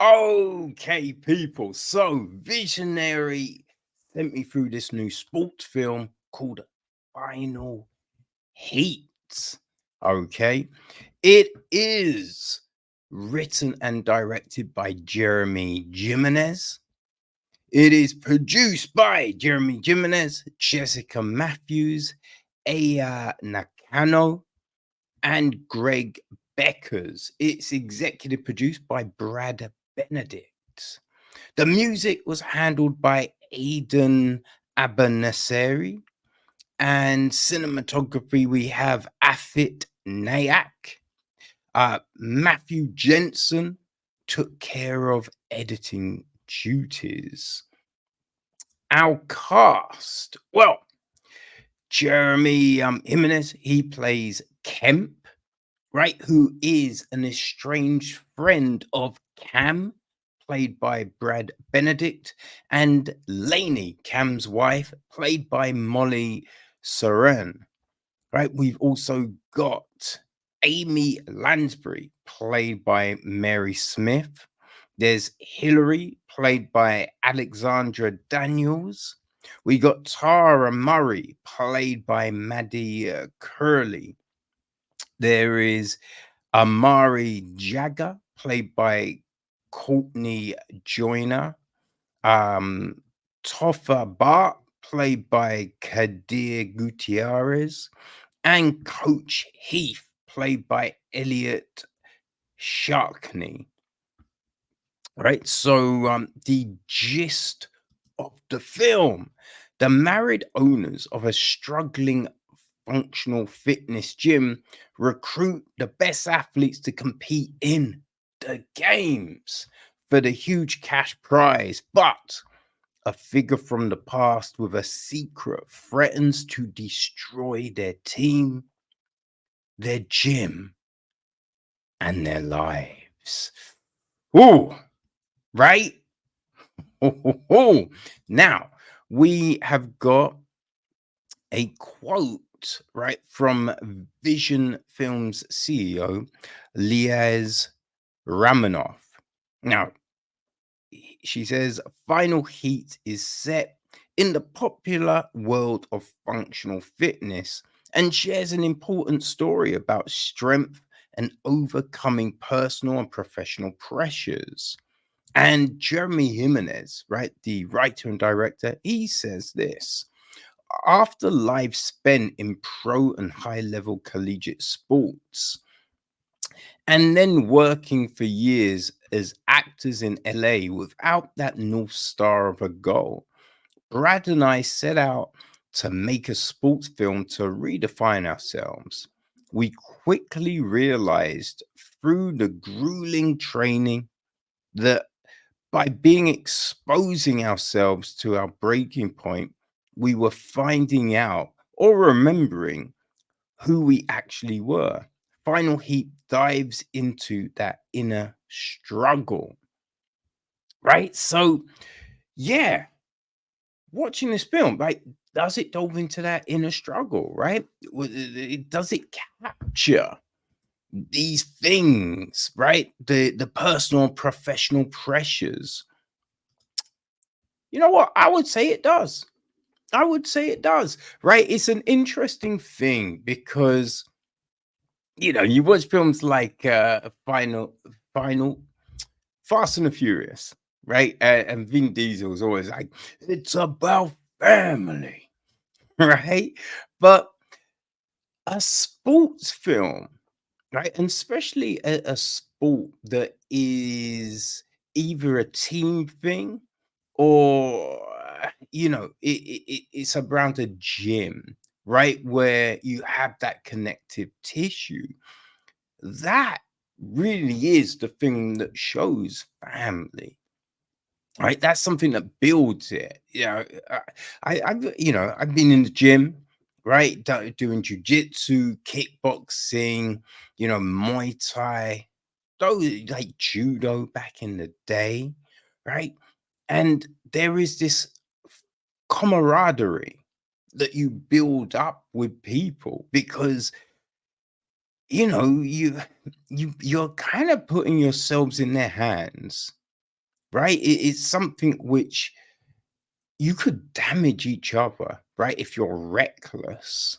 Okay, people. So, Visionary sent me through this new sports film called Final Heat. Okay, it is written and directed by Jeremy Gimenez. It is produced by Jeremy Gimenez, Jessica Matthews, Aya Nakano, and Greg Beckers. It's executive produced by Brad Benedict. The music was handled by Aidan Abanaseri, and cinematography we have Afit Nayak. Matthew Jensen took care of editing duties. Our cast, well, Jeremy Jimenez, he plays Kemp, right? Who is an estranged friend of Cam, played by Brad Benedict, and Laney, Cam's wife, played by Molly Soren, right? We've also got Amy Lansbury, played by Mary Smith. There's Hillary, played by Alexandra Daniels. We got Tara Murray, played by Maddy Curley. There is Amari Jagger, played by Courtney Joyner. Um, Toffa Bart, played by Kadir Gutierrez. And Coach Heath, played by Elliot Sharkney. Right. So the gist of the film: the married owners of a struggling functional fitness gym recruit the best athletes to compete in the games for the huge cash prize. But a figure from the past with a secret threatens to destroy their team, their gym, and their lives. Ooh, right? Now, we have got a quote, right, from Vision Films CEO Liaz Ramanoff. Now, she says, Final Heat is set in the popular world of functional fitness and shares an important story about strength and overcoming personal and professional pressures. And Jeremy Jimenez, right, the writer and director, he says this: after lives spent in pro and high level collegiate sports, and then working for years as actors in LA without that North Star of a goal, Brad and I set out to make a sports film to redefine ourselves. We quickly realized through the grueling training that by being exposing ourselves to our breaking point, we were finding out or remembering who we actually were. Final Heat dives into that inner struggle, right? So, yeah, watching this film, right, does it delve into that inner struggle, right? Does it capture these things, right? The personal and professional pressures. You know what? I would say it does. I would say it does, right? It's an interesting thing because you watch films like Final, Fast and the Furious, right? And Vin Diesel is always like, it's about family, right? But a sports film, right? And especially a sport that is either a team thing or it's around a gym, right, where you have that connective tissue. That really is the thing that shows family, right? That's something that builds it. I've been in the gym, right, doing jujitsu, kickboxing, Muay Thai, those like judo back in the day, right? And there is this camaraderie that you build up with people because you're kind of putting yourselves in their hands, right? It's something which you could damage each other, right? If you're reckless.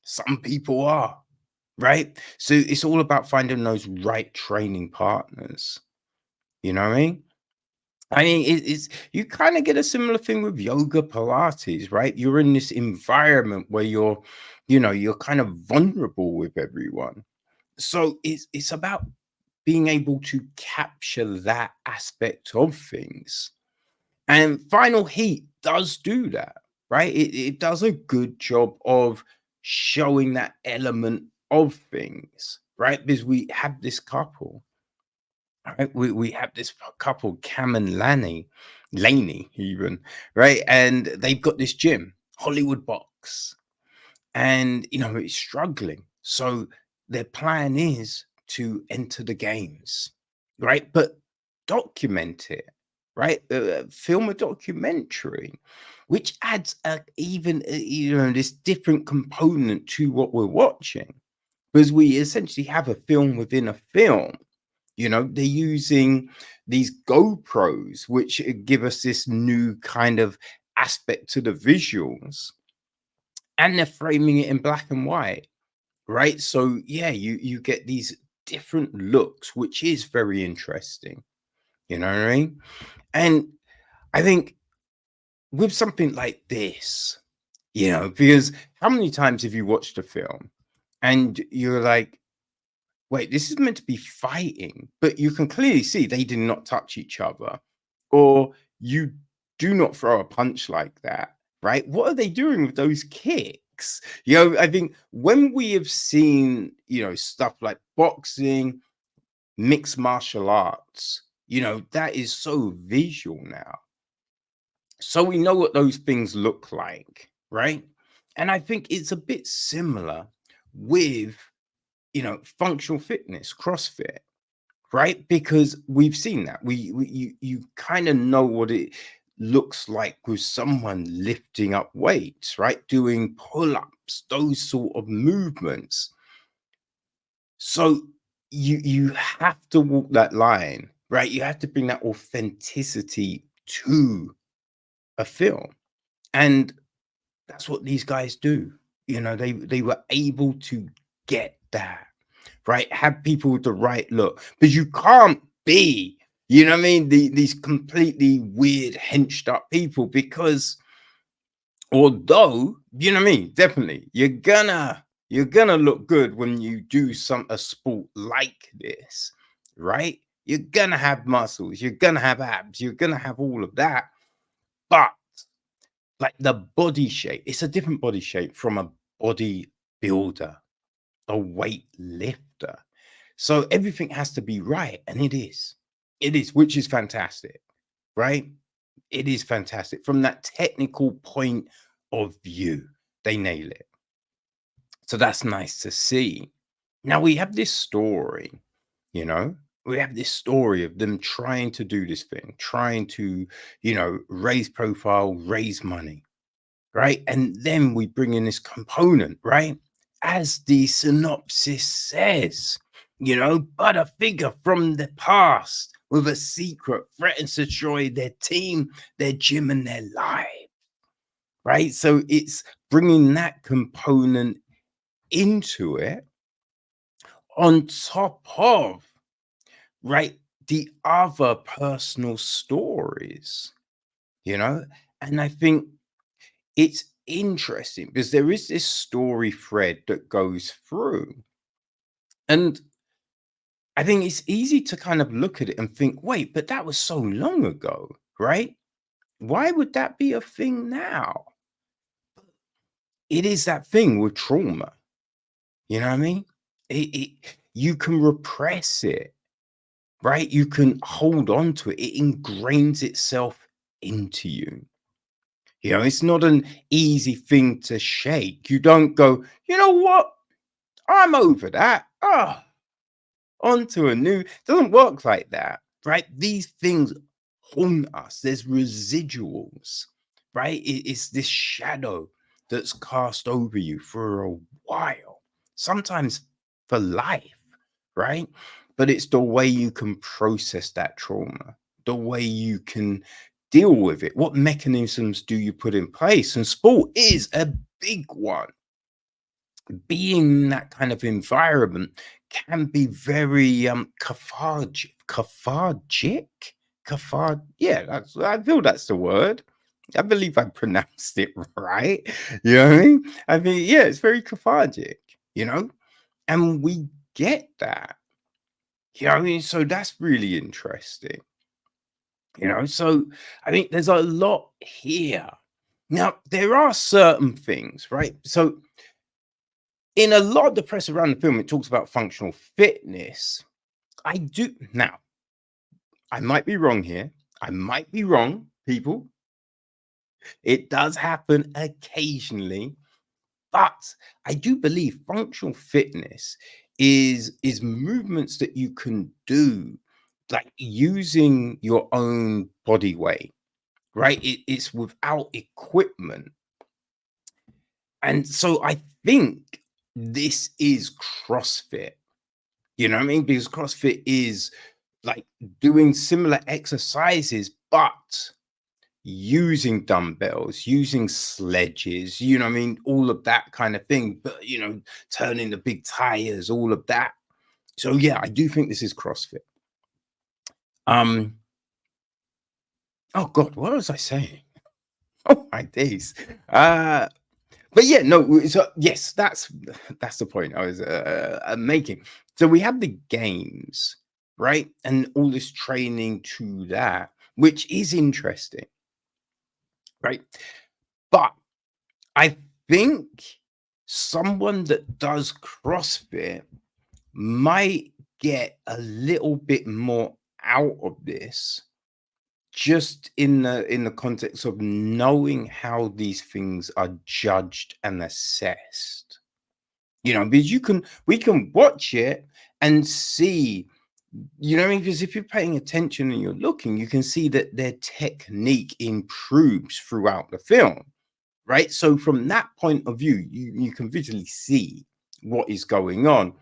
Some people are, right? So it's all about finding those right training partners. You know what I mean? It's you kind of get a similar thing with yoga, Pilates, right? You're in this environment where you're kind of vulnerable with everyone. So it's about being able to capture that aspect of things. And Final Heat does do that, right? It does a good job of showing that element of things, right? Because we have this couple, right? We have this couple, Cam and Laney even, right? And they've got this gym, Hollywood Box, and it's struggling. So their plan is to enter the games, right? But document it, right? Film a documentary, which adds even this different component to what we're watching, because we essentially have a film within a film. They're using these GoPros, which give us this new kind of aspect to the visuals, and they're framing it in black and white, right? So yeah, you get these different looks, which is very interesting. You know what I mean? And I think with something like this, because how many times have you watched a film and you're like, wait, this is meant to be fighting, but you can clearly see they did not touch each other, or you do not throw a punch like that, right? What are they doing with those kicks? I think when we have seen, stuff like boxing, mixed martial arts, that is so visual now. So we know what those things look like, right? And I think it's a bit similar with, functional fitness, CrossFit, right? Because we've seen that. You kind of know what it looks like with someone lifting up weights, right? Doing pull-ups, those sort of movements. So you have to walk that line, right? You have to bring that authenticity to a film. And that's what these guys do. They were able to get that, right? Have people with the right look. Because you can't be, what I mean, these completely weird, henched up people, because although, what I mean, definitely, you're gonna look good when you do a sport like this, right? You're gonna have muscles, you're gonna have abs, you're gonna have all of that. But like the body shape, it's a different body shape from a bodybuilder, a weight lifter. So everything has to be right, and it is. It is, which is fantastic, right? It is fantastic from that technical point of view. They nail it. So that's nice to see. Now we have this story, you know, we have this story of them trying to do this thing, trying to, raise profile, raise money, right? And then we bring in this component, right? As the synopsis says, but a figure from the past with a secret threatens to destroy their team, their gym, and their life, right? So it's bringing that component into it on top of, right, the other personal stories, you know? And I think it's interesting because there is this story thread that goes through. And I think it's easy to kind of look at it and think, wait, but that was so long ago, right? Why would that be a thing now? It is that thing with trauma. You know what I mean? You can repress it, right? You can hold on to it. It ingrains itself into you. It's not an easy thing to shake. You don't go, you know what? I'm over that. Ah, on to a new. Doesn't work like that, right? These things haunt us. There's residuals, right? It's this shadow that's cast over you for a while, sometimes for life, right? But it's the way you can process that trauma, the way you can deal with it? What mechanisms do you put in place? And sport is a big one. Being in that kind of environment can be very yeah, that's, I feel that's the word. I believe I pronounced it right. You know what I mean? I mean, yeah, it's very cathartic, you know, and we get that. You know what I mean? So that's really interesting. You know, so I think there's a lot here. Now, there are certain things, right? So in a lot of the press around the film, it talks about functional fitness. I do now, I might be wrong here. I might be wrong, people. It does happen occasionally, but I do believe functional fitness is movements that you can do like using your own body weight, right? It's without equipment. And so I think this is CrossFit. You know what I mean? Because CrossFit is like doing similar exercises, but using dumbbells, using sledges, you know what I mean? All of that kind of thing. But, you know, turning the big tires, all of that. So, yeah, I do think this is CrossFit. Um, oh God, what was I saying? Oh my days. But yeah, no, so yes, that's the point I was making. So we have the games, right? And all this training to that, which is interesting, right? But I think someone that does CrossFit might get a little bit more out of this just in the context of knowing how these things are judged and assessed. You know, because we can watch it and see, you know what I mean? Because if you're paying attention and you're looking, you can see that their technique improves throughout the film, right? So from that point of view, you can visually see what is going on.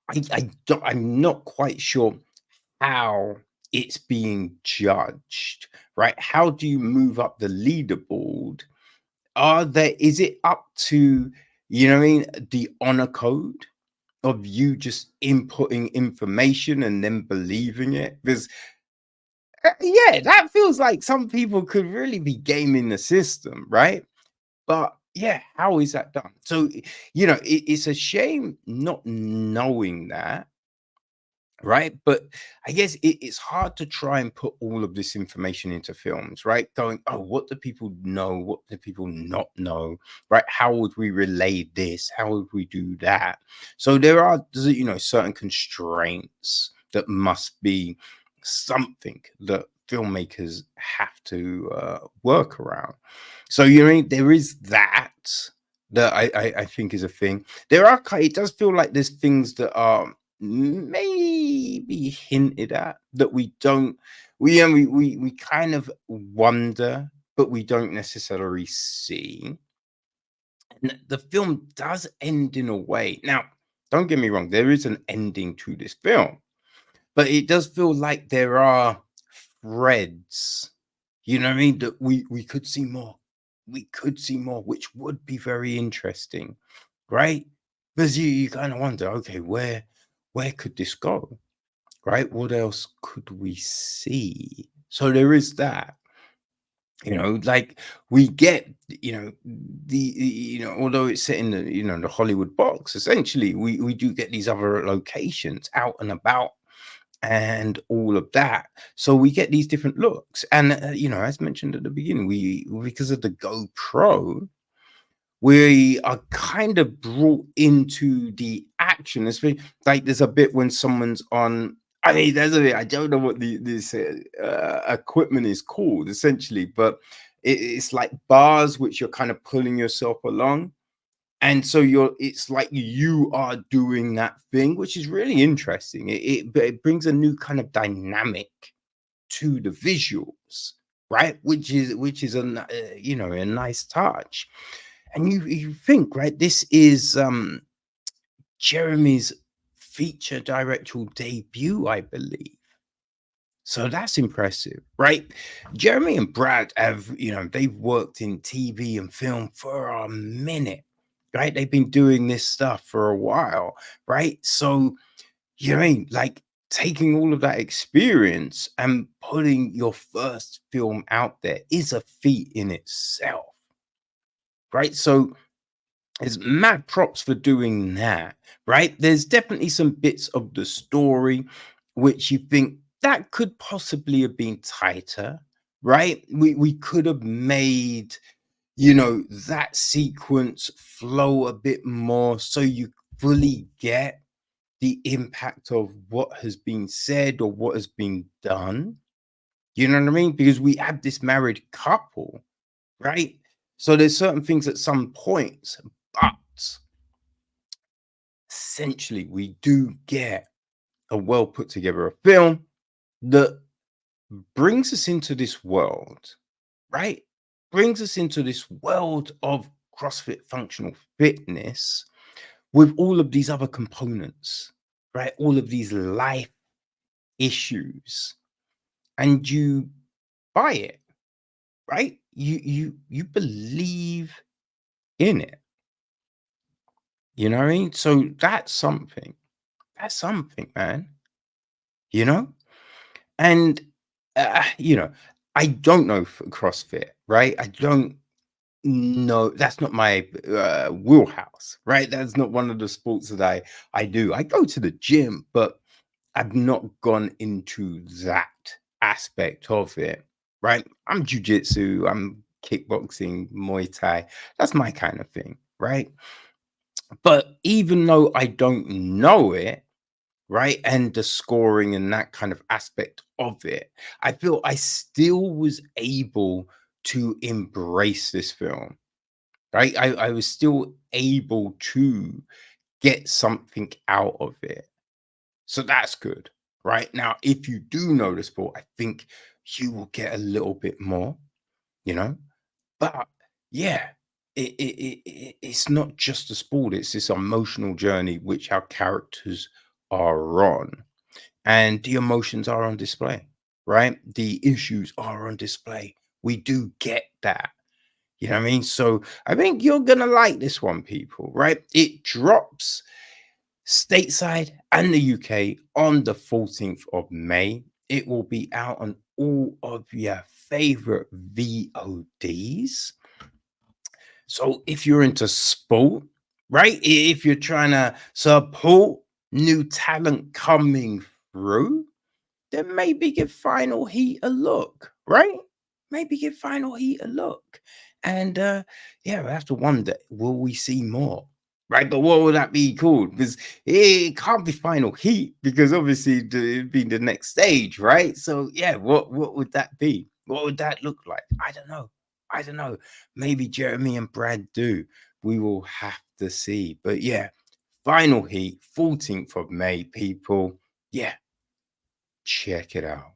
I'm not quite sure how it's being judged, right? How do you move up the leaderboard? Is it up to, you know what I mean, the honor code of you just inputting information and then believing it? Because yeah, that feels like some people could really be gaming the system, right? But yeah, how is that done? So, you know, it's a shame not knowing that, right? But I guess it's hard to try and put all of this information into films, right? Going, oh, what do people know? What do people not know? Right? How would we relay this? How would we do that? So there are, you know, certain constraints that must be something that filmmakers have to work around. So you know, there is that I think is a thing. There are, it does feel like there's things that are maybe hinted at that we don't we kind of wonder, but we don't necessarily see. And the film does end in a way. Now, don't get me wrong, there is an ending to this film, but it does feel like there are threads, you know what I mean, that we could see more. We could see more, which would be very interesting, right? Because you kind of wonder, okay, where could this go? Right? What else could we see? So there is that. You know, like we get, you know, you know, although it's set in the, you know, the Hollywood box, essentially we do get these other locations out and about and all of that. So we get these different looks. And you know, as mentioned at the beginning, we because of the GoPro, we are kind of brought into the action. Especially like there's a bit when someone's on. I mean, there's a bit. I don't know what this equipment is called, essentially, but it's like bars which you're kind of pulling yourself along, and so it's like you are doing that thing, which is really interesting. It brings a new kind of dynamic to the visuals, right? Which is you know, a nice touch. And you think, right, this is Jeremy's feature directorial debut, I believe. So that's impressive, right? Jeremy and Brad have, they've worked in TV and film for a minute, right? They've been doing this stuff for a while, right? So, like taking all of that experience and putting your first film out there is a feat in itself, right? So, it's mad props for doing that, right? There's definitely some bits of the story which you think that could possibly have been tighter, right? We could have made, that sequence flow a bit more so you fully get the impact of what has been said or what has been done. You know what I mean? Because we have this married couple, right? So there's certain things at some points, but essentially we do get a well put together film that brings us into this world, right? Brings us into this world of CrossFit functional fitness with all of these other components, right? All of these life issues, and you buy it, right? You believe in it. You know what I mean? So that's something. That's something, man. You know? And, you know, I don't know CrossFit, right? I don't know. That's not my wheelhouse, right? That's not one of the sports that I do. I go to the gym, but I've not gone into that aspect of it, right? I'm jujitsu, I'm kickboxing, Muay Thai. That's my kind of thing, right? But even though I don't know it, right? And the scoring and that kind of aspect of it, I feel I still was able to embrace this film, right? I was still able to get something out of it. So that's good, right? Now, if you do know the sport, I think you will get a little bit more, you know? But yeah, it's not just a sport, it's this emotional journey which our characters are on, and the emotions are on display, right? The issues are on display. We do get that. You know what I mean? So I think you're gonna like this one, people, right? It drops stateside and the UK on the 14th of May. It will be out on all of your favorite VODs. So if you're into sport, right? If you're trying to support new talent coming through, then maybe give Final Heat a look, right? Maybe give Final Heat a look. And yeah, we have to wonder, will we see more? Right, but what would that be called? Because it can't be Final Heat, because obviously it'd be the next stage, right? So yeah, what would that be? What would that look like? I don't know. I don't know. Maybe Jeremy and Brad do. We will have to see. But yeah, Final Heat, 14th of May, people. Yeah, check it out.